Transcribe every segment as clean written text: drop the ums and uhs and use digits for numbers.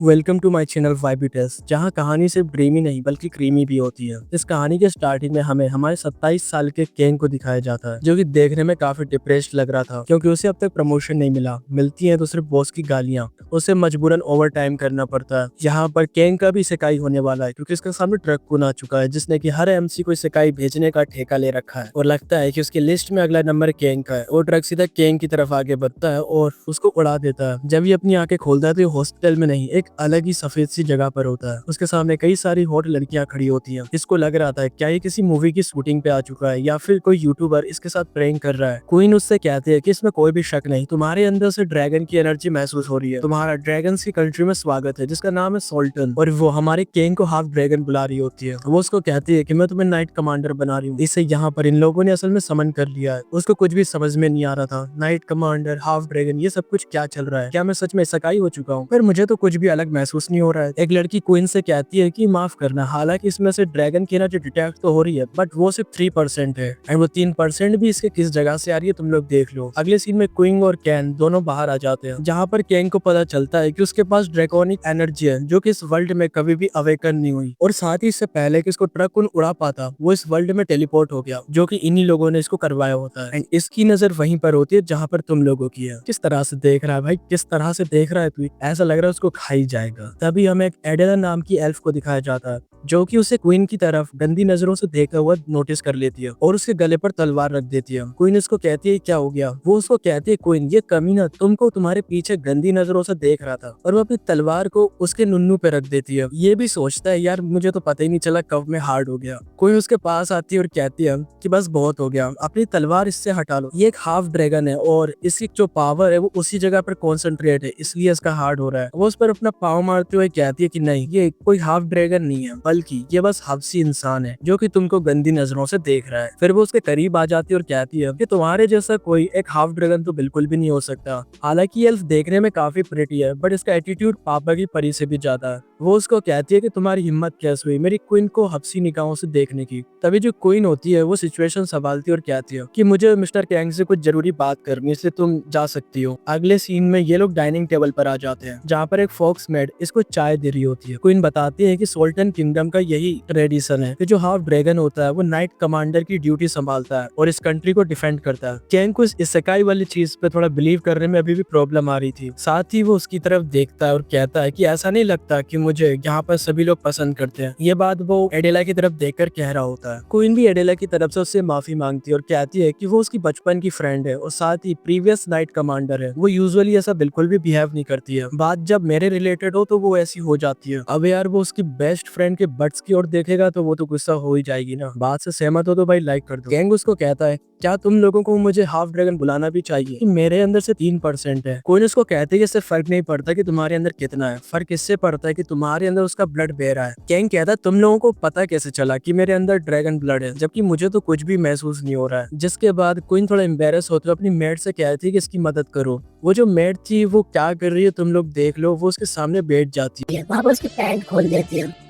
Welcome to my channel vibey test, जहां कहानी सिर्फ ड्रीमी नहीं बल्कि क्रीमी भी होती है। इस कहानी के स्टार्टिंग में हमें हमारे 27 साल के केन को दिखाया जाता है, जो कि देखने में काफी डिप्रेस्ड लग रहा था क्योंकि उसे अब तक प्रमोशन नहीं मिला। मिलती है तो सिर्फ बॉस की गालियां। उसे मजबूरन ओवर टाइम करना पड़ता है। यहाँ पर केन का भी शिकाई होने वाला है क्योंकि इसके सामने ट्रक कौन आ चुका है जिसने की हर एमसी को शिकाई भेजने का ठेका ले रखा है और लगता है कि उसकी लिस्ट में अगला नंबर केन का है। वो ट्रक सीधा केन की तरफ आगे बढ़ता है और उसको उड़ा देता है। जब ये अपनी आंखें खोलता है तो ये हॉस्पिटल में नहीं, एक अलग ही सफेद सी जगह पर होता है। उसके सामने कई सारी हॉट लड़कियां खड़ी होती हैं। इसको लग रहा था क्या ये किसी मूवी की शूटिंग पे आ चुका है या फिर कोई यूट्यूबर इसके साथ प्रैंक कर रहा है। क्वीन उससे कहते हैं कि इसमें कोई भी शक नहीं, तुम्हारे अंदर से ड्रैगन की एनर्जी महसूस हो रही है। तुम्हारा ड्रैगन की कंट्री में स्वागत है जिसका नाम है सोल्टन, और वो हमारे केन को हाफ ड्रैगन बुला रही होती है। वो उसको कहती है कि मैं तुम्हें नाइट कमांडर बना रही हूँ। इसे यहाँ पर इन लोगों ने असल में समन कर लिया है। उसको कुछ भी समझ में नहीं आ रहा था। नाइट कमांडर, हाफ ड्रैगन, ये सब कुछ क्या चल रहा है? क्या मैं सच में सकाई हो चुका हूँ? पर मुझे तो कुछ भी अलग महसूस नहीं हो रहा है। एक लड़की क्वीन से कहती है कि माफ करना, हालांकि इसमें से ड्रैगन की एनर्जी डिटेक्ट तो हो रही है बट वो सिर्फ 3% है, एंड वो 3% भी इसके किस जगह से आ रही है तुम लोग देख लो। अगले सीन में क्वीन और कैन दोनों बाहर आ जाते हैं, जहाँ पर कैन को पता चलता है कि उसके पास ड्रैकोनिक एनर्जी है जो कि इस वर्ल्ड में कभी भी अवेकन नहीं हुई, और साथ ही इससे पहले कि इसको ट्रक उन उड़ा पाता वो इस वर्ल्ड में टेलीपोर्ट हो गया, जो कि इन्हीं लोगों ने इसको करवाया होता है। एंड इसकी नजर वहीं पर होती है जहाँ पर तुम लोगों की है। किस तरह से देख रहा है भाई, किस तरह से देख रहा है तू? ऐसा लग रहा है उसको खा ही जाएगा। तभी हमें एक एडेला नाम की एल्फ को दिखाया जाता है जो कि उसे क्वीन की तरफ गंदी नजरों से देखता हुआ नोटिस कर लेती है और उसके गले पर तलवार रख देती है। क्वीन उसको कहती है क्या हो गया? वो उसको कहती है क्वीन ये कमीना तुमको तुम्हारे पीछे गंदी नजरों से देख रहा था, और वो अपनी तलवार को उसके नुन्नू पे रख देती है। ये भी सोचता है यार मुझे तो पता ही नहीं चला कब में हार्ड हो गया। क्वीन उसके पास आती है और कहती है कि बस बहुत हो गया, अपनी तलवार इससे हटा लो। ये एक हाफ ड्रैगन है और इसकी जो पावर है वो उसी जगह पर कॉन्सेंट्रेट है, इसलिए इसका हार्ड हो रहा है। वो उस पर अपना पाँव मारते हुए कहती है कि नहीं, ये कोई हाफ ड्रैगन नहीं है बल्कि ये बस हबसी इंसान है जो कि तुमको गंदी नजरों से देख रहा है। फिर वो उसके करीब आ जाती है और कहती है कि तुम्हारे जैसा कोई एक हाफ ड्रैगन तो बिल्कुल भी नहीं हो सकता। हालांकि एल्फ देखने में काफी प्रिटी है बट इसका एटीट्यूड पापा की परी से भी ज्यादा है। वो उसको कहती है कि तुम्हारी हिम्मत कैसे हुई मेरी क्वीन को हबसी निगाहों से देखने की। तभी जो क्वीन होती है वो सिचुएशन संभालती है और कहती है कि मुझे मिस्टर कैंग से कुछ जरूरी बात करनी है, इसलिए तुम जा सकती हो। अगले सीन में ये लोग डाइनिंग टेबल पर आ जाते हैं जहाँ पर एक फॉक्स मेड इसको चाय दे रही होती है। क्वीन बताती है कि सोल्टन किंगडम का यही ट्रेडिशन है कि जो हाफ ड्रैगन होता है वो नाइट कमांडर की ड्यूटी संभालता है और इस कंट्री को डिफेंड करता है। कैंग को इस सकाई वाली चीज पे थोड़ा बिलीव करने में अभी भी प्रॉब्लम आ रही थी। साथ ही वो उसकी तरफ देखता है और कहता है कि ऐसा नहीं लगता कि मुझे यहाँ पर सभी लोग पसंद करते हैं। ये बात वो एडेला की तरफ देखकर कह रहा होता है। क्वीन भी एडेला की तरफ से उससे माफी मांगती है और कहती है कि वो उसकी बचपन की फ्रेंड है और साथ ही प्रीवियस नाइट कमांडर है। वो यूजुअली ऐसा बिल्कुल भी बिहेव नहीं करती है, बात जब मेरे रिलेटेड हो तो वो ऐसी हो जाती है। अब यार वो उसकी बेस्ट फ्रेंड के बट्स की ओर देखेगा तो वो तो गुस्सा हो ही जाएगी ना। बात से सहमत हो तो भाई लाइक कर दो। गैंग उसको कहता है क्या तुम लोगों को मुझे हाफ ड्रैगन बुलाना भी चाहिए कि मेरे अंदर से 3% है। कोई उसको कहते हैं इससे फर्क नहीं पड़ता कि तुम्हारे अंदर कितना है, फर्क इससे पड़ता है कि तुम्हारे अंदर उसका ब्लड बह रहा है। गैंग कहता है तुम लोगों को पता कैसे चला कि मेरे अंदर ड्रैगन ब्लड है जबकि मुझे तो कुछ भी महसूस नहीं हो रहा है। जिसके बाद क्वीन थोड़ा एम्बेरस होते हुए अपनी मेड से कहती है कि इसकी मदद करो। वो जो मेड थी वो क्या कर रही है तुम लोग देख लो। वो उसके सामने बैठ जाती है, वहाँ पर उसकी पैंट खोल देती है।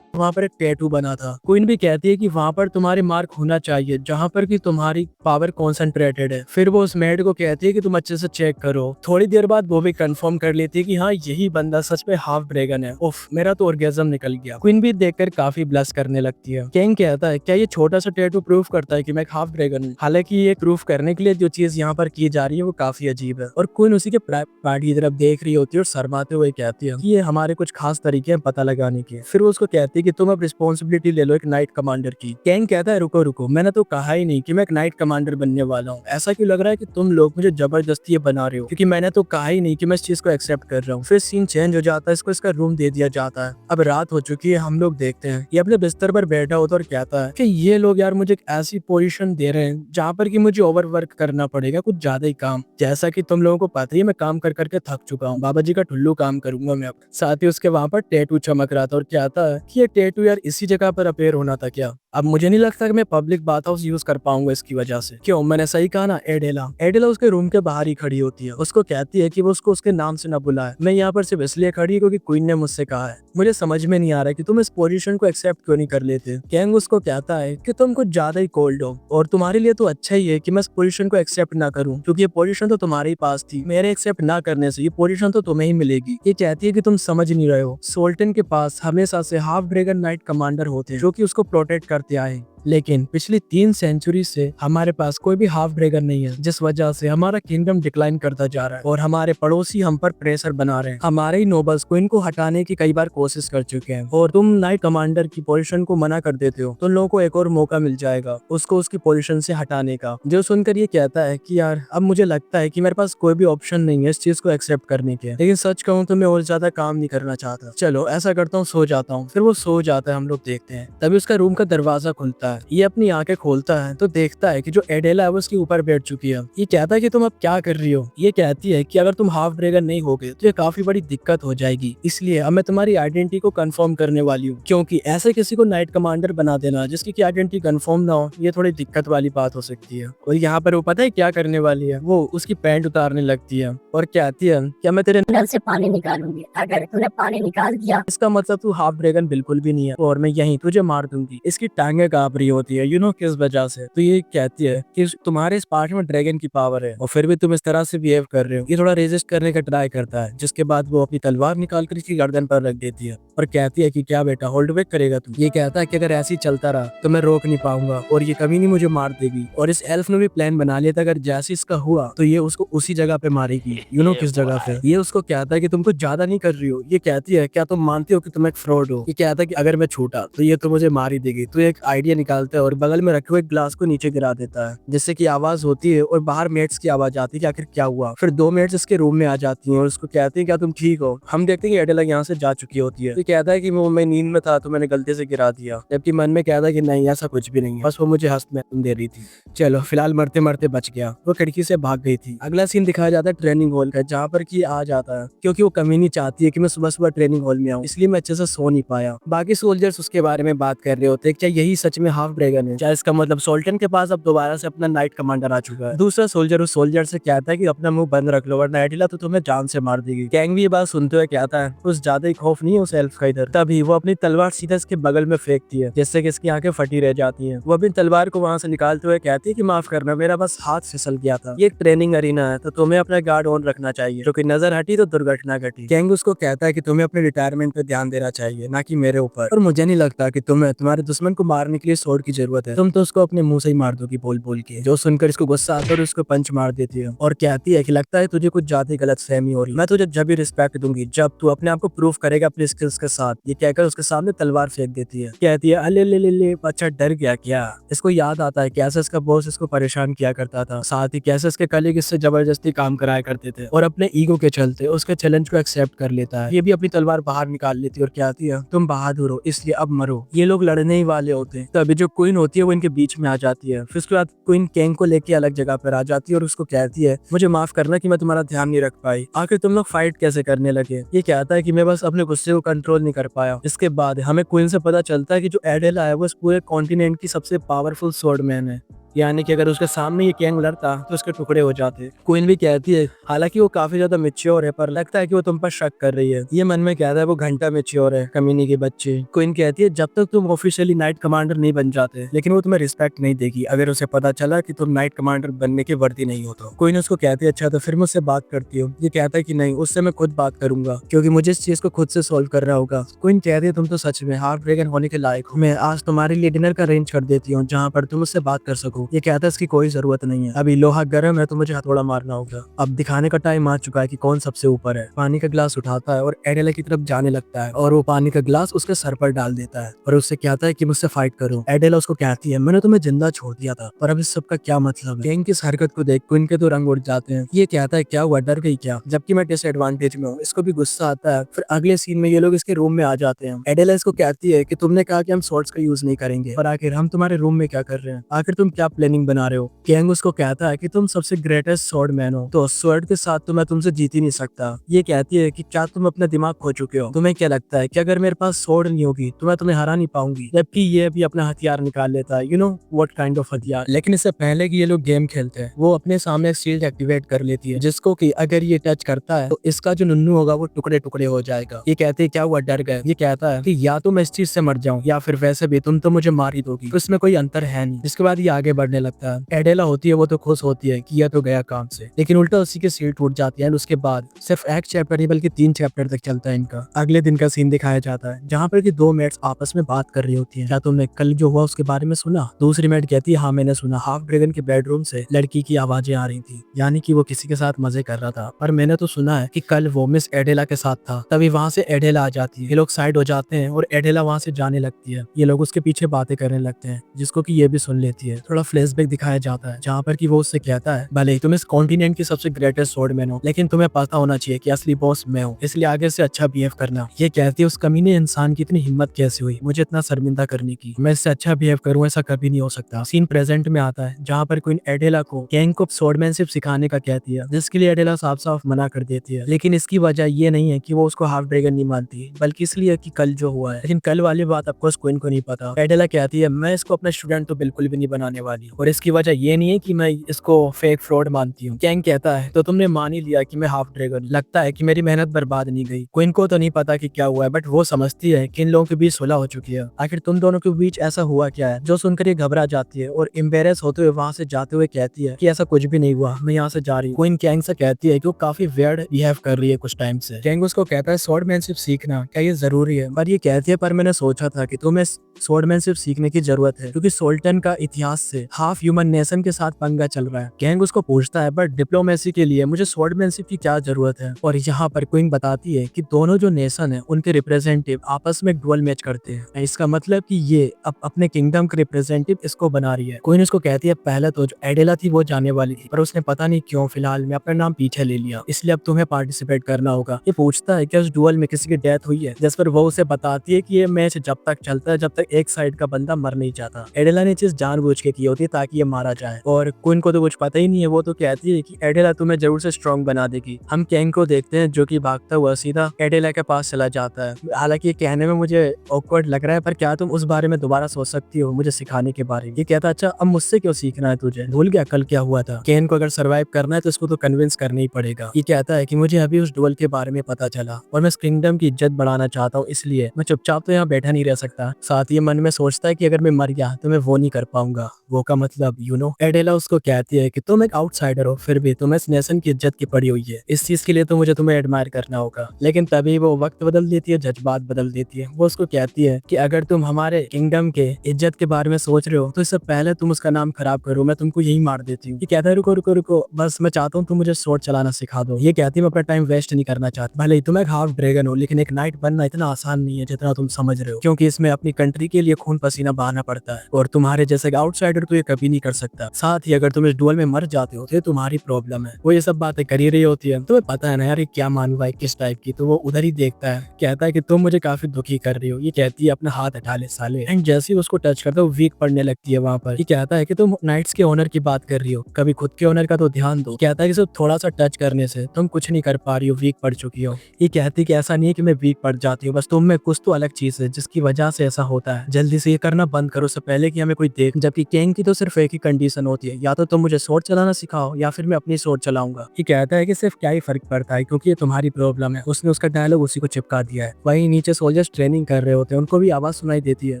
वहाँ पर एक टैटू बना था। क्वीन भी कहती है कि वहाँ पर तुम्हारे मार्क होना चाहिए जहाँ पर कि तुम्हारी पावर कॉन्सेंट्रेटेड है। फिर वो उस मेड को कहती है कि तुम अच्छे से चेक करो। थोड़ी देर बाद वो भी कंफर्म कर लेती है कि हाँ यही बंदा सच में हाफ ड्रैगन है। उफ, मेरा तो ऑर्गेज़म निकल गया। क्वीन भी देखकर काफी ब्लश करने लगती है। कैंग कहता है क्या ये छोटा सा टैटू प्रूफ करता है कि मैं एक हाफ ड्रैगन हूँ? हालांकि ये प्रूफ करने के लिए जो चीज यहाँ पर की जा रही है वो काफी अजीब है, और क्वीन उसी के पार्टी की तरफ देख रही होती है और शर्माते हुए कहती है कि ये हमारे कुछ खास तरीके हैं पता लगाने के। फिर वो उसको कहती है कि तुम अब रिस्पॉन्सिबिलिटी ले लो एक नाइट कमांडर की। कैंग कहता है रुको रुको, मैंने तो कहा ही नहीं कि मैं एक नाइट कमांडर बनने वाला हूँ। ऐसा क्यों लग रहा है कि तुम लोग मुझे जबरदस्ती ये बना रहे हो, क्योंकि मैंने तो कहा ही नहीं कि मैं इस चीज को एक्सेप्ट कर रहा हूँ। फिर सीन चेंज हो जाता है, इसको इसका रूम दे दिया जाता है। अब रात हो चुकी है, हम लोग देखते हैं ये अपने बिस्तर पर बैठा होता है और कहता है कि ये लोग यार मुझे एक ऐसी पोजीशन दे रहे हैं जहाँ पर कि मुझे ओवर वर्क करना पड़ेगा, कुछ ज्यादा ही काम। जैसा कि तुम लोगों को पता ही मैं काम कर करके थक चुका हूँ, बाबा जी का ठुल्लू काम करूंगा मैं अब। साथ ही उसके वहां पर टैटू चमक रहा था और कहता है कि ये टैटू यार इसी जगह पर अपेयर होना था क्या? अब मुझे नहीं लगता कि मैं पब्लिक बाथ हाउस यूज कर पाऊंगा इसकी वजह से। क्यों, मैंने सही कहा ना? एडेला एडेला उसके रूम के बाहर ही खड़ी होती है। उसको कहती है कि वो उसको उसके नाम से न बुलाए। मैं यहाँ पर सिर्फ इसलिए खड़ी क्योंकि क्वीन ने मुझसे कहा है। मुझे समझ में नहीं आ रहा है कि तुम इस पोजीशन को एक्सेप्ट क्यों नहीं कर लेते। कैंग उसको कहता है कि तुम कुछ ज्यादा ही कोल्ड हो और तुम्हारे लिए तो अच्छा ही है कि मैं इस पोजीशन को एक्सेप्ट ना करूं, क्योंकि ये पोजीशन तो तुम्हारे ही पास थी। मेरे एक्सेप्ट ना करने से ये पोजीशन तो तुम्हें ही मिलेगी। ये कहती है कि तुम समझ नहीं रहे हो, सोल्टन के पास हमेशा से हाफ ड्रैगन नाइट कमांडर होते हैं जो कि उसको प्रोटेक्ट करते आए, लेकिन पिछली 3 सेंचुरी से हमारे पास कोई भी हाफ ड्रैगन नहीं है, जिस वजह से हमारा किंगडम डिक्लाइन करता जा रहा है और हमारे पड़ोसी हम पर प्रेशर बना रहे हैं। हमारे ही नोबल्स को इनको हटाने की कई बार कोशिश कर चुके हैं और तुम नाइट कमांडर की पोजीशन को मना कर देते हो तो लोगों को एक और मौका मिल जाएगा उसको उसकी पोजीशन से हटाने का। जो सुनकर ये कहता है कि यार अब मुझे लगता है कि मेरे पास कोई भी ऑप्शन नहीं है इस चीज को एक्सेप्ट करने के, लेकिन सच कहूँ तो मैं और ज्यादा काम नहीं करना चाहता। चलो ऐसा करता हूँ, सो जाता हूँ। फिर वो सो जाता है, हम लोग देखते हैं तभी उसका रूम का दरवाजा खुलता है। ये अपनी आंखें खोलता है तो देखता है कि जो एडेला है वो उसके ऊपर बैठ चुकी है। ये कहता है कि तुम अब क्या कर रही हो। ये कहती है कि अगर तुम हाफ ड्रैगन नहीं होगे तो ये काफी बड़ी दिक्कत हो जाएगी, इसलिए अब मैं तुम्हारी आइडेंटिटी को कंफर्म करने वाली हूँ, क्योंकि ऐसे किसी को नाइट कमांडर बना देना जिसकी आइडेंटिटी कंफर्म ना हो ये थोड़ी दिक्कत वाली बात हो सकती है। और यहाँ पर वो पता है क्या करने वाली है, वो उसकी पैंट उतारने लगती है और कहती है क्या मैं तेरे नल से पानी निकालूंगी, अगर तूने पानी निकाल दिया इसका मतलब तू हाफ ड्रैगन बिल्कुल भी नहीं है और मैं यहीं तुझे मार दूंगी। इसकी टांगे कांप रही होती है, किस वजह से। तो ये कहती है कि तुम्हारे इस पार्ट में ड्रैगन की पावर है और फिर भी तुम इस तरह से बिहेव कर रहे हो। ये थोड़ा रेजिस्ट करने का ट्राई करता है, जिसके बाद वो अपनी तलवार निकाल कर इसकी गर्दन पर रख देती है और कहती है कि क्या बेटा होल्ड बैक करेगा तू। ये कहता है कि अगर ऐसे ही चलता रहा तो मैं रोक नहीं पाऊंगा और ये कभी नहीं मुझे मार देगी। और इस एल्फ ने भी प्लान बना लिया था अगर जैसे इसका हुआ तो ये उसको उसी जगह पे मारेगी। किस जगह पे। ये उसको कहता है कि तुम कुछ ज्यादा नहीं कर रही हो। ये कहती है क्या तुम मानते हो कि तुम एक फ्रॉड हो। ये कहता है कि अगर मैं छूटा तो ये तो मुझे मार ही देगी। तो एक आइडिया निकालता है और बगल में रखे हुए ग्लास को नीचे गिरा देता है, जिससे की आवाज होती है और बाहर मेट्स की आवाज आती है कि आखिर क्या हुआ। फिर 2 मेट्स इसके रूम में आ जाती हैं और उसको कहती है क्या तुम ठीक हो। हम देखते हैं कि एडेला यहाँ से जा चुकी होती है। तो कहता है कि मैं नींद में था तो मैंने गलती से गिरा दिया, जबकि मन में कहता है कि नहीं ऐसा कुछ भी नहीं है, बस वो मुझे हंसने दे रही थी। चलो फिलहाल मरते मरते बच गया। वो खिड़की से भाग गई थी। अगला सीन दिखाया जाता है ट्रेनिंग हॉल का, जहाँ पर की आ जाता है क्योंकि वो कमी नहीं चाहती है कि मैं सुबह सुबह ट्रेनिंग हॉल में आऊँ, इसलिए मैं अच्छे से सो नहीं पाया। बाकी सोल्जर्स उसके बारे में बात कर रहे होते हैं क्या यही सच में हाफ ड्रैगन है, क्या इसका मतलब सोल्टन के पास अब दोबारा से अपना नाइट कमांडर आ चुका है। दूसरा सोल्जर उस सोल्जर से कहता है कि अपना मुंह बंद रख लो वरना एडिला तो तुम्हें जान से मार देगी। कैंग भी ये बात सुनते हुए कहता है कुछ ज्यादा ही खौफ नहीं है उस एल्फ का इधर। तभी वो अपनी तलवार सीधा इसके बगल में फेंकती है, जिससे कि इसकी आंखें फटी रह जाती हैं। वो अपनी तलवार को वहां से निकालते हुए कहती है कि माफ करना मेरा बस हाथ फिसल गया था, ये एक ट्रेनिंग अरीना है तो तुम्हें अपना गार्ड ऑन रखना चाहिए, जो कि नजर हटी तो दुर्घटना घटी। कैंग उसको कहता है कि तुम्हें अपने रिटायरमेंट पे ध्यान देना चाहिए ना कि मेरे ऊपर, और मुझे नहीं लगता कि तुम्हें तुम्हारे दुश्मन को मारने के लिए स्वॉर्ड की जरूरत है, तुम तो उसको अपने मुंह से ही मार दोगी बोल बोल के। जो सुनकर इसको गुस्सा आता है और उसको पंच मार देती है और कहती है कि लगता है तुझे कुछ ज्यादा गलत फहमी हो रही, मैं तुझे जब भी रिस्पेक्ट दूंगी जब तू अपने आप को प्रूव करेगा अपने स्किल्स के साथ। ये कहकर उसके सामने तलवार फेंक देती है। कहती है अले ले ले ले बच्चा डर गया क्या। इसको याद आता है कैसे इसका बॉस इसको परेशान किया करता था, साथ ही कैसे इसके कलीग इससे जबरदस्ती काम कराया करते थे और अपने ईगो के चलते उसके चैलेंज को एक्सेप्ट कर लेता है। ये भी अपनी तलवार बाहर निकाल लेती है और कहती है तुम बहादुर हो इसलिए अब मरो। ये लोग लड़ने ही वाले होते हैं। तभी जो क्वीन होती है वो इनके बीच में आ जाती है। फिर उसके बाद क्वीन कैंग को लेके अलग जगह पर आ जाती है और उसको कहती है मुझे माफ करना कि मैं तुम्हारा ध्यान नहीं रख पाई, आखिर तुम लोग फाइट कैसे करने लगे। ये कहता है कि मैं बस अपने गुस्से को कंट्रोल नहीं कर पाया। इसके बाद हमें क्वीन से पता चलता है कि जो एडेला है वो इस पूरे कॉन्टिनेंट की सबसे पावरफुल स्वॉर्डमैन है, यानी कि अगर उसके सामने ये कैंग लड़ता तो उसके टुकड़े हो जाते। क्वीन भी कहती है हालांकि वो काफी ज्यादा मेच्योर है पर लगता है कि वो तुम पर शक कर रही है। ये मन में कहता है वो घंटा मेच्योर है कमीनी के बच्चे। क्वीन कहती है जब तक तुम ऑफिशियली नाइट कमांडर नहीं बन जाते, लेकिन वो तुम्हें रिस्पेक्ट नहीं देगी अगर उसे पता चला कि तुम नाइट कमांडर बनने के वर्दी नहीं हो तो। क्वीन उसको कहती है अच्छा तो फिर मुझसे बात करती हो। ये कहता है कि नहीं उससे मैं खुद बात करूंगा क्योंकि मुझे इस चीज को खुद से सोल्व करना होगा। क्वीन कहती है तुम तो सच में हाफ ड्रैगन होने के लायक हो, मैं आज तुम्हारे लिए डिनर का अरेंज कर देती हूँ जहाँ पर तुम उससे बात कर सको। ये कहता है इसकी कोई जरूरत नहीं है, अभी लोहा गर्म है तो मुझे हथौड़ा मारना होगा। अब दिखाने का टाइम आ चुका है कि कौन सबसे ऊपर है। पानी का ग्लास उठाता है और एडेला की तरफ जाने लगता है और वो पानी का ग्लास उसके सर पर डाल देता है और उससे कहता है कि मुझसे फाइट करो। एडेला उसको कहती है मैंने तुम्हें जिंदा छोड़ दिया था पर अब इस सब का क्या मतलब है। कैंग की इस हरकत को देख क्वीन के तो रंग उड़ जाते हैं। ये कहता है क्या हुआ डर गई क्या, जबकि मैं डिसएडवांटेज में हूँ। इसको भी गुस्सा आता है। फिर अगले सीन में ये लोग इसके रूम में आ जाते हैं। एडेला इसको कहती है कि तुमने कहा कि हम स्वॉर्ड्स का यूज नहीं करेंगे, पर आखिर हम तुम्हारे रूम में क्या कर रहे हैं, आखिर तुम क्या क्या प्लानिंग बना रहे हो? कैंग उसको कहता है कि तुम सबसे ग्रेटेस्ट स्वॉर्ड मैन हो, तो स्वॉर्ड के साथ तो मैं तुमसे जीत ही नहीं सकता। ये कहती है कि क्या तुम अपना दिमाग खो चुके हो? तुम्हें क्या लगता है कि अगर मेरे पास स्वॉर्ड नहीं होगी तो मैं तुम्हें हरा नहीं पाऊंगी? जबकि ये भी अपना हथियार निकाल लेता है, you know what kind of हथियार। लेकिन इससे पहले कि ये लोग गेम खेलते हैं, वो अपने सामने शील्ड एक्टिवेट कर लेती है, जिसको कि अगर ये टच करता है तो इसका जो नुन्नू होगा वो टुकड़े टुकड़े हो जाएगा। ये कहते हैं क्या हुआ, डर गए? ये कहता है कि या तो मैं इस चीज से मर जाऊं या फिर वैसे भी तुम तो मुझे मार ही दोगी, तो इसमें कोई अंतर है नहीं। इसके बाद ये आगे बढ़ने लगता है। एडेला होती है, वो तो खुश होती है कि यह तो गया काम से, लेकिन उल्टा उसी की सीट टूट जाती है। उसके बाद सिर्फ एक चैप्टर नहीं बल्कि 3 चैप्टर तक चलता है इनका। अगले दिन का सीन दिखाया जाता है जहाँ पर कि 2 मेट्स आपस में बात कर रही होती है। क्या तुमने कल जो हुआ उसके बारे में सुना? दूसरी मेट कहती है हाँ मैंने सुना, हाफ ड्रैगन के बेडरूम से लड़की की आवाजें आ रही थी, यानी कि वो किसी के साथ मजे कर रहा था। पर मैंने तो सुना है कि कल वो मिस एडेला के साथ था। तभी वहाँ से एडेला आ जाती है, ये लोग साइड हो जाते हैं और एडेला वहाँ से जाने लगती है। ये लोग उसके पीछे बातें करने लगते हैं, जिसको कि ये भी सुन लेती है। थोड़ा फ्लैशबैक दिखाया जाता है जहाँ पर कि वो उससे कहता है भले ही तुम इस कॉन्टिनेंट की सबसे ग्रेटेस्ट स्वॉर्डमैन हो, लेकिन तुम्हें पता होना चाहिए कि असली बॉस मैं हूँ, इसलिए आगे से अच्छा बिहेव करना। ये कहती है उस कमीने इंसान की इतनी हिम्मत कैसे हुई मुझे इतना शर्मिंदा करने की, मैं इससे अच्छा बिहेव करूँ ऐसा कभी नहीं हो सकता। सीन प्रेजेंट में आता है जहाँ पर क्वीन एडेला को कैंग को स्वॉर्डमैनशिप सिखाने का कहती है, जिसके लिए एडेला साफ साफ मना कर देती है। लेकिन इसकी वजह ये नहीं है कि वो उसको हाफ ड्रैगन नहीं मानती, बल्कि इसलिए कि कल जो हुआ है। लेकिन कल वाली बात ऑफकोर्स क्वीन को नहीं पता। एडेला कहती है मैं इसको अपना स्टूडेंट तो बिल्कुल भी नहीं बनाने वाली, और इसकी वजह ये नहीं है कि मैं इसको फेक फ्रॉड मानती हूँ। कैंग कहता है तो तुमने मान ही लिया कि मैं हाफ ड्रैगन, लगता है कि मेरी मेहनत बर्बाद नहीं गई। क्वीन को तो नहीं पता कि क्या हुआ है, बट वो समझती है कि इन लोगों के बीच सुलह हो चुकी है। आखिर तुम दोनों के बीच ऐसा हुआ क्या है? जो सुनकर ये घबरा जाती है और एम्बेरस होते हुए वहां से जाते हुए कहती है कि ऐसा कुछ भी नहीं हुआ, मैं यहाँ से जा रही हूँ। क्वीन कैंग से कहती है कि वो काफी वियर्ड बिहेव कर रही है कुछ टाइम से। कैंग उसको कहता है स्वॉर्डमैनशिप सीखना क्या ये जरूरी है? पर ये कहती है पर मैंने सोचा था कि तुम्हें स्वॉर्डमैनशिप सीखने की जरूरत है, क्योंकि सोल्टन का इतिहास से हाफ ह्यूमन नेशन के साथ पंगा चल रहा है। कैंग उसको पूछता है बट डिप्लोमेसी के लिए मुझे स्वॉर्डमैनशिप की क्या जरूरत है? और यहाँ पर क्वीन बताती है कि दोनों जो नेशन है उनके रिप्रेजेंटेटिव आपस में डुअल मैच करते हैं। इसका मतलब कि ये अब अपने किंगडम के रिप्रेजेंटेटिव इसको बना रही है। क्वीन उसको कहती है पहले तो जो एडेला थी वो जाने वाली थी, पर उसने पता नहीं क्यों फिलहाल में अपना नाम पीछे ले लिया, इसलिए अब तुम्हें पार्टिसिपेट करना होगा। ये पूछता है कि उस डुअल में किसी की डेथ हुई है, जिस पर वो उसे बताती है कि ये मैच जब तक चलता है जब तक एक साइड का बंदा मर नहीं जाता। एडेला ने चीज जानबूझ के की होती है ताकि ये मारा जाए, और क्वीन को तो कुछ पता ही नहीं है। वो तो कहती है कि एडेला तुम्हें जरूर से स्ट्रॉन्ग बना देगी। हम कैंग को देखते हैं जो कि भागता हुआ सीधा एडेला के पास चला जाता है। हालांकि ये कहने में मुझे ऑकवर्ड लग रहा है, पर क्या तुम उस बारे में दोबारा सोच सकती हो मुझे सिखाने के बारे में? ये कहता अच्छा अब मुझसे क्यों सीखना है तुझे, भूल गया कल क्या हुआ था? कैन को अगर सर्वाइव करना है तो इसको तो कन्विंस करना ही पड़ेगा। ये कहता है कि मुझे अभी उस डुअल के बारे में पता चला और मैं इस किंगडम की इज्जत बढ़ाना चाहता हूँ, इसलिए मैं चुपचाप तो यहाँ बैठा नहीं रह सकता। साथ ही मन में सोचता है कि अगर मैं मर गया तो मैं वो नहीं कर पाऊंगा, वो का मतलब यू नो। एडेला उसको कहती है कि तुम एक आउटसाइडर हो, फिर भी तुम इस नेशन की इज्जत की पड़ी हुई है, इस चीज के लिए तो मुझे तुम्हें एडमायर करना होगा। लेकिन तभी वो वक्त बदल देती है, जज्बात बदल देती है। वो उसको कहती है कि अगर तुम हमारे किंगडम के इज्जत के बारे में सोच रहे हो तो इससे पहले तुम उसका नाम खराब करो, मैं तुमको यही मार देती हूँ। ये कहता है रुको रुको रुको, बस मैं चाहता हूँ तुम मुझे स्वॉर्ड चलाना सिखा दो। ये कहती है मैं अपना टाइम वेस्ट नहीं करना चाहती। भले ही तुम एक हाफ ड्रैगन हो, लेकिन एक नाइट बनना इतना आसान नहीं है जितना तुम समझ रहे हो, क्योंकि इसमें अपनी कंट्री के लिए खून पसीना बहाना पड़ता है, और तुम्हारे जैसे आउटसाइडर तो ये कभी नहीं कर सकता। साथ ही अगर तुम इस डुअल में मर जाते हो तो तुम्हारी प्रॉब्लम है। वो ये सब बातें कर ही रही होती है, तुम्हें पता है ना यार ये क्या मानवा है किस टाइप की, तो वो उधर ही देखता है, कहता है कि तुम मुझे काफी दुखी कर रही हो। ये कहती है अपना हाथ हटा ले साले, एंड जैसे ही उसको टच करता है वो वीक पड़ने लगती है वहाँ पर। ये कहता है कि तुम नाइट्स के ओनर की बात कर रही हो, कभी खुद के ओनर का तो ध्यान दो। कहता है कि सिर्फ थोड़ा सा टच करने से तुम कुछ नहीं कर पा रही हो, वीक पड़ चुकी हो। ये कहती है कि ऐसा नहीं है कि मैं वीक पड़ जाती हूँ, बस तुम में कुछ तो अलग चीज है जिसकी वजह से ऐसा होता है, जल्दी से ये करना बंद करो उससे पहले कि हमें कोई देख। जबकि कैंग की तो सिर्फ एक ही कंडीशन होती है, या तो तुम मुझे स्वॉर्ड चलाना सिखाओ या फिर मैं अपनी स्वॉर्ड चलाऊंगा। ये कहता है कि सिर्फ क्या ही फर्क पड़ता है, क्योंकि ये तुम्हारी प्रॉब्लम है। उसने उसका डायलॉग उसी को चिपका दिया है। वहीं नीचे सोल्जर्स ट्रेनिंग कर रहे होते हैं, उनको भी आवाज सुनाई देती है।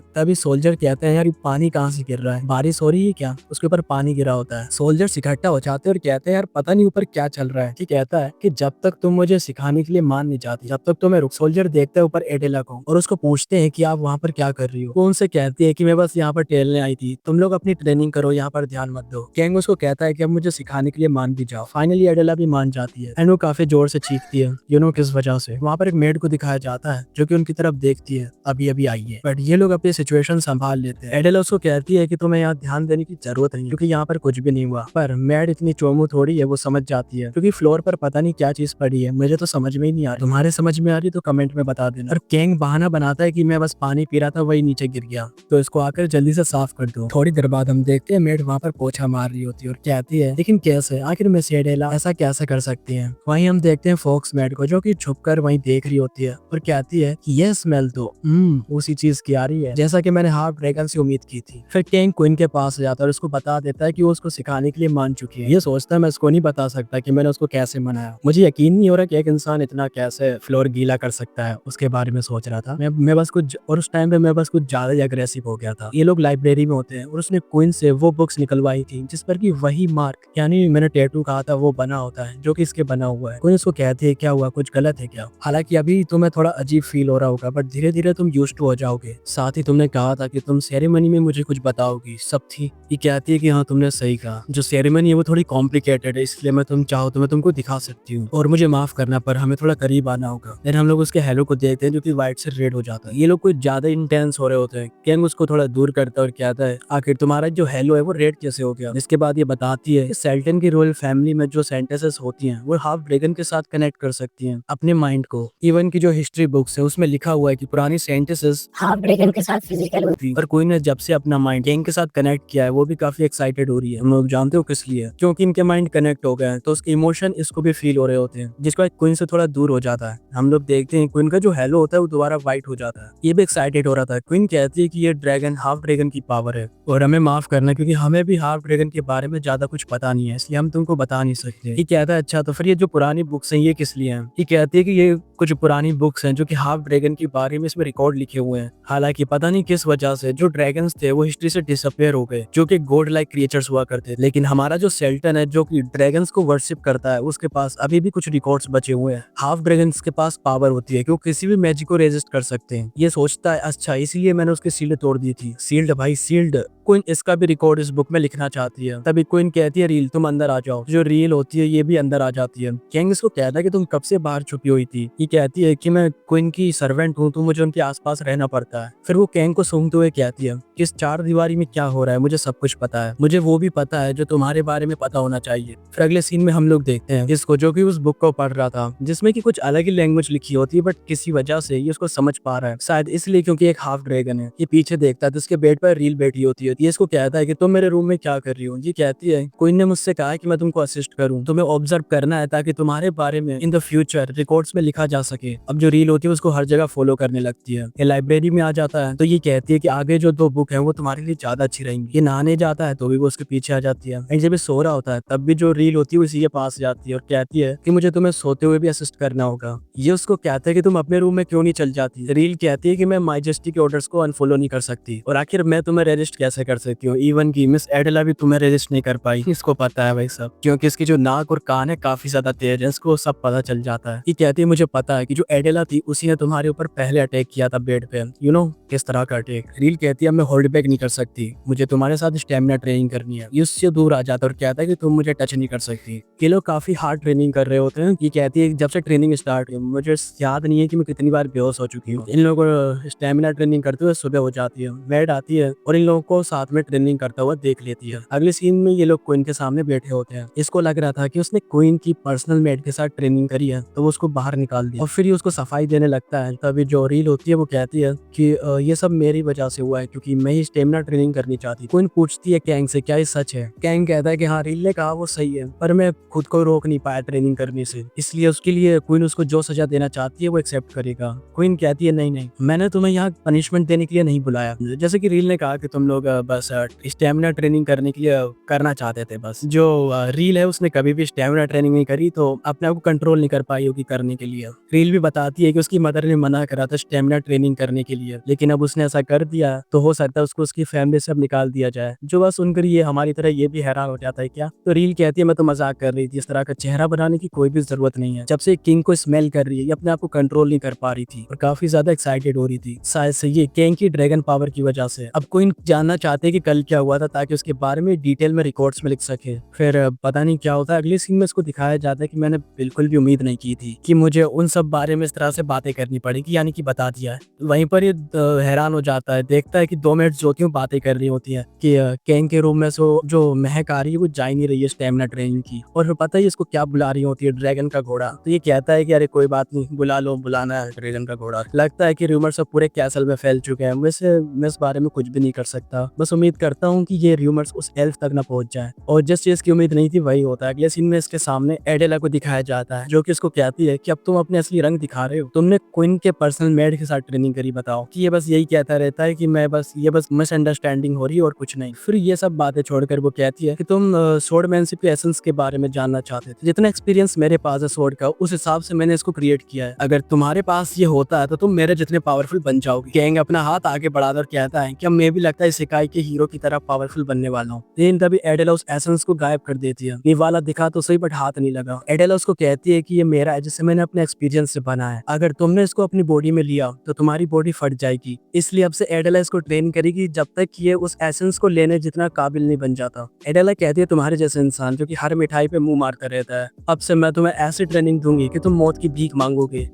तभी सोल्जर कहते हैं यार ये पानी कहाँ से गिर रहा है, बारिश हो रही है क्या? उसके ऊपर पानी गिरा होता है। सोल्जर्स इकट्ठा हो जाते हैं और कहते हैं यार पता नहीं ऊपर क्या चल रहा है। ये कहता है कि जब तक तुम मुझे सिखाने के लिए मान नहीं जाती जब तक तो मैं रुक। सोल्जर देखता है ऊपर एडेला को और उसको पूछते हैं कि आप वहाँ पर क्या कर रही हो? वो उनसे कहती है कि मैं बस यहाँ पर टहलने आई थी, तुम लोग अपनी ट्रेनिंग करो, यहाँ पर ध्यान मत दो। कैंग उसको कहता है कि अब मुझे सिखाने के लिए मान भी जाओ। फाइनली एडेला भी मान जाती है एंड वो काफी जोर से चीखती है, यू नो किस वजह से। वहाँ पर एक मेड को दिखाया जाता है जो कि उनकी तरफ देखती है, अभी अभी आई है, बट ये लोग अपनी सिचुएशन संभाल लेते हैं। एडेला उसको कहती है कि तुम्हें यहाँ ध्यान देने की जरूरत नहीं, क्योंकि यहाँ पर कुछ भी नहीं हुआ। पर मेड इतनी चोमू थोड़ी है, वो समझ जाती है, क्योंकि फ्लोर पर पता नहीं क्या चीज पड़ी है, मुझे तो समझ में ही नहीं आ रही। तुम्हारे समझ में आ रही तो कमेंट में बता देना। और कैंग बहाना बनाता है कि मैं बस पानी पी रहा था वही नीचे गिर गया, तो इसको आकर जल्दी से साफ कर दो। थोड़ी देर बाद हम हम देखते हैं मेड वहाँ पर पोछा मार रही होती है और कहती है लेकिन कैसे, आखिर मिस एडेला ऐसा कैसे कर सकती है। वहीं हम देखते हैं फोक्स मेड को जो कि छुपकर वहीं देख रही होती है और कहती है कि ये स्मेल तो उसी चीज की आ रही है जैसा कि मैंने हाफ ड्रैगन से उम्मीद की थी। फिर कैंग क्वीन के पास जाता है और उसको बता देता है कि वो उसको सिखाने के लिए मान चुकी है। ये सोचता है मैं इसको नहीं बता सकता कि मैंने उसको कैसे मनाया। मुझे यकीन नहीं हो रहा कि एक इंसान इतना कैसे फ्लोर गीला कर सकता है, उसके बारे में सोच रहा था मैं बस कुछ, और उस टाइम पे मैं बस कुछ ज्यादा ही अग्रेसिव हो गया था। ये लोग लाइब्रेरी में होते हैं और उसने क्वीन से वो बुक्स निकलवाई थी जिस पर कि वही मार्क यानी मैंने टैटू कहा था वो बना होता है जो कि इसके बना हुआ है। क्वीन उसको कहती है क्या हुआ, कुछ गलत है क्या। हालांकि अभी तुम्हें थोड़ा अजीब फील हो रहा होगा बट धीरे धीरे तुम यूज्ड टू हो जाओगे। साथ ही तुमने कहा था कि तुम सेरेमनी में मुझे कुछ बताओगी, सब थी। ये कहती है कि हाँ तुमने सही कहा, जो सेरेमनी है वो थोड़ी कॉम्प्लिकेटेड है इसलिए मैं तुम चाहो तो मैं तुमको दिखा सकती हूँ और मुझे माफ करना पर हमें थोड़ा करीब आना होगा। फिर हम लोग उसके हेलो को देखते हैं जो कि व्हाइट से रेड हो जाता है। ये लोग कुछ ज्यादा इंटेंस हो रहे होते हैं। कैंग उसको थोड़ा दूर करता है और कहता है आखिर तुम्हारा जो हेलो है वो रेड कैसे हो गया। इसके बाद ये बताती है सेल्टन की रॉयल फैमिली में जो सेंटेंसेस होती हैं वो हाफ ड्रैगन के साथ कनेक्ट कर सकती हैं अपने माइंड को। इवन की जो हिस्ट्री बुक्स है उसमें लिखा हुआ है कि पुरानी सेंटेंसेस हाफ ड्रैगन के साथ फिजिकल थी और कोई ने जब से अपना माइंड कैंग के साथ कनेक्ट किया है वो भी काफी एक्साइटेड हो रही है। हम लोग जानते हो किस लिए, क्योंकि इनके माइंड कनेक्ट हो गए हैं तो उसके इमोशन इसको भी फील हो रहे होते हैं जिसके बाद क्वीन से थोड़ा दूर हो जाता है। हम लोग देखते हैं क्वीन का जो हेलो होता है वो दोबारा व्हाइट हो जाता है। ये भी एक्साइटेड हो रहा था। क्वीन कहती है कि ये ड्रैगन हाफ ड्रैगन की पावर है और हमें माफ करना क्योंकि हमें भी हाफ ड्रैगन के बारे में ज्यादा कुछ पता नहीं है इसलिए हम तुमको बता नहीं सकते। ये कहता है अच्छा तो फिर ये जो पुरानी बुक्स हैं ये किस लिए हैं। ये कहती है कि ये कुछ पुरानी बुक्स हैं जो कि हाफ ड्रैगन के बारे में इसमें रिकॉर्ड लिखे हुए हैं। हालांकि पता नहीं किस वजह से जो ड्रैगन्स थे वो हिस्ट्री से डिसअपियर हो गए जो कि गॉड लाइक क्रिएचर्स हुआ करते थे। लेकिन हमारा जो सेल्टन है जो कि ड्रैगन्स को वर्शिप करता है उसके पास अभी भी कुछ रिकॉर्ड्स बचे हुए हैं। हाफ ड्रैगन्स के पास पावर होती है कि वो किसी भी मैजिक को रेजिस्ट कर सकते हैं। ये सोचता है अच्छा इसीलिए मैंने उसकी सील्ड तोड़ दी थी। सील्ड भाई सील्ड। क्वीन इसका भी रिकॉर्ड इस बुक में लिखना चाहती है। तभी क्वीन कहती है रील तुम अंदर आ जाओ। जो रील होती है ये भी अंदर आ जाती है। कैंग इसको कहता है कि तुम कब से बाहर छुपी हुई थी। ये कहती है कि मैं क्वीन की सर्वेंट हूँ तो मुझे उनके आसपास रहना पड़ता है। फिर वो कैंग को सूंघते हुए कहती है कि इस चार दीवारी में क्या हो रहा है मुझे सब कुछ पता है। मुझे वो भी पता है जो तुम्हारे बारे में पता होना चाहिए। फिर अगले सीन में हम लोग देखते हैं इसको जो कि उस बुक को पढ़ रहा था जिसमें कि कुछ अलग ही लैंग्वेज लिखी होती है बट किसी वजह से ये उसको समझ पा रहा है। शायद इसलिए क्योंकि एक हाफ ड्रैगन है। ये पीछे देखता है तो उसके बेड पर रील बैठी होती है। ये इसको कहता है कि तुम मेरे रूम में क्या कर रही हो। ये कहती है क्वीन ने मुझसे कहा है कि मैं तुमको असिस्ट करूं, तुम्हें ऑब्जर्व करना है ताकि तुम्हारे बारे में इन द फ्यूचर रिकॉर्ड्स में लिखा जा सके। अब जो रील होती है उसको हर जगह फॉलो करने लगती है। ये लाइब्रेरी में आ जाता है तो ये कहती है कि आगे जो दो बुक है वो तुम्हारे लिए ज्यादा अच्छी रहेंगी। ये नहाने जाता है तो भी वो उसके पीछे आ जाती है। एंड जब ये सो रहा होता है तब भी जो रील होती है उसी के पास जाती है और कहती है कि मुझे तुम्हें सोते हुए भी असिस्ट करना होगा। ये उसको कहता है कि तुम अपने रूम में क्यों नहीं चल जाती। रील कहती है कि मैं माइजेस्टी के ऑर्डर्स को अनफॉलो नहीं कर सकती और आखिर मैं तुम्हें रेजिस्ट कैसे कर सकती हूँ। इवन की मिस एडेला भी तुम्हें रेजिस्ट नहीं कर पाई। इसको पता है भाई सब, क्योंकि इसकी जो नाक और कान है काफी ज्यादा तेज है, इसको सब पता चल जाता है। ये कहती है मुझे पता है कि जो एडेला थी उसी ने तुम्हारे ऊपर पहले अटैक किया था बेड पे। यू नो किस तरह का अटैक। रील कहती है मैं होल्ड बैक नहीं कर सकती, मुझे तुम्हारे साथ स्टेमिना ट्रेनिंग करनी है। ये उससे दूर आ जाता है और कहता है कि तुम मुझे टच नहीं कर सकती। ये लोग काफी हार्ड ट्रेनिंग कर रहे होते हैं। ये कहती है जब से ट्रेनिंग स्टार्ट हुई मुझे याद नहीं है कि मैं कितनी बार बेहोश हो चुकी हूँ। इन लोगों को स्टेमिना ट्रेनिंग करते हुए सुबह हो जाती है। मेड आती है और इन लोगों को साथ में ट्रेनिंग करता हुआ देख लेती है। अगले सीन में ये लोग क्वीन के सामने बैठे होते हैं। इसको लग रहा था कि उसने क्वीन की पर्सनल मेड के साथ ट्रेनिंग करी है तो वो उसको बाहर निकाल दिया और फिर ये उसको सफाई देने लगता है। तभी जो रील होती है वो कहती है कि ये सब मेरी वजह से हुआ है क्योंकि मैं ही स्टेमिना ट्रेनिंग करनी चाहती। क्वीन पूछती है कैंग से क्या ये सच है। कैंग कहता है कि हाँ रील ने कहा वो सही है पर मैं खुद को रोक नहीं पाया ट्रेनिंग करने से, इसलिए उसके लिए क्वीन उसको जो सजा देना चाहती है वो एक्सेप्ट करेगा। क्वीन कहती है नहीं नहीं मैंने तुम्हें यहाँ पनिशमेंट देने के लिए नहीं बुलाया। जैसे कि रील ने कहा कि तुम लोग बस स्टेमिना ट्रेनिंग करने के लिए करना चाहते थे। बस जो रील है उसने कभी भी स्टेमिना ट्रेनिंग नहीं करी तो अपने आप को कंट्रोल नहीं कर पाई होगी करने के लिए। रील भी बताती है कि उसकी मदर ने मना करा था स्टेमिना ट्रेनिंग करने के लिए लेकिन अब उसने ऐसा कर दिया तो हो सकता है उसको उसकी फैमिली से अब निकाल दिया जाए। जो बस सुनकर ये हमारी तरह ये भी हैरान हो जाता है क्या। तो रील कहती है मैं तो मजाक कर रही थी, इस तरह का चेहरा बनाने की कोई भी जरूरत नहीं है। जब से किंग को स्मेल कर रही है ये अपने आप को कंट्रोल नहीं कर पा रही थी और काफी ज्यादा एक्साइटेड हो रही थी शायद से ये किंग की ड्रैगन पावर की वजह से। अब कोई जानना चाहते कि कल क्या हुआ था ताकि उसके बारे में डिटेल में रिकॉर्ड्स में लिख सके। फिर पता नहीं क्या होता है। अगले सीन में इसको दिखाया जाता है कि मैंने बिल्कुल भी उम्मीद नहीं की थी कि मुझे उन सब बारे में इस तरह से बातें करनी पड़ेगी, यानी कि बता दिया है। वहीं पर ये हैरान हो जाता है, देखता है कि 2 मिनट जो बातें कर रही होती है कि कैंग के रूम में जो महक आ रही है वो जा ही नहीं रही है स्टेमिना ट्रेनिंग की। और फिर पता है इसको क्या बुला रही होती है, ड्रैगन का घोड़ा। तो ये कहता है कि अरे कोई बात नहीं बुला लो, बुलाना है ड्रैगन का घोड़ा। लगता है कि रूमर सब पूरे कैसल में फैल चुके हैं। वैसे मैं इस बारे में कुछ भी नहीं कर सकता, बस उम्मीद करता हूँ कि ये र्यूमर्स उस एल्फ तक न पहुंच जाए। और जिस चीज की उम्मीद नहीं थी वही होता है। अगले सीन में इसके सामने एडेला को दिखाया जाता है, जो कि इसको कहती है कि अब तुम अपने असली रंग दिखा रहे हो, तुमने क्वीन के पर्सनल मेड के साथ ट्रेनिंग करी, बताओ। कि ये बस यही कहता रहता है कि मैं बस ये बस मिसअंडरस्टैंडिंग हो रही है और कुछ नहीं। फिर ये सब बातें छोड़कर वो कहती है कि तुम स्वॉर्डमैनशिप के एसेंस के बारे में जानना चाहते थे, जितना एक्सपीरियंस मेरे पास है स्वॉर्ड का उस हिसाब से मैंने इसको क्रिएट किया है। अगर तुम्हारे पास ये होता है तो तुम मेरे जितने पावरफुल बन जाओगे। गैंग अपना हाथ आगे बढ़ाकर कहता है कि अब मैं भी लगता है सिकाई के हीरो की तरह पावरफुल बनने वाला हूँ। लेकिन तभी एडेला उस एसेंस को गायब कर देती है। निवाला दिखा तो सही बट हाथ नहीं लगा। एडेला उसको कहती है कि ये मेरा है, जिसे मैंने अपने एक्सपीरियंस से बना है। अगर तुमने इसको अपनी बॉडी में लिया तो तुम्हारी बॉडी फट जाएगी। इसलिए अब से एडेला इसको ट्रेन करेगी जब तक ये उस एसेंस को लेने जितना काबिल नहीं बन जाता। एडेला कहती है तुम्हारे जैसे इंसान जो कि हर मिठाई पे मुंह मारता रहता है, अब से मैं तुम्हें ऐसी ट्रेनिंग दूंगी कि तुम मौत की भीख मांगोगे।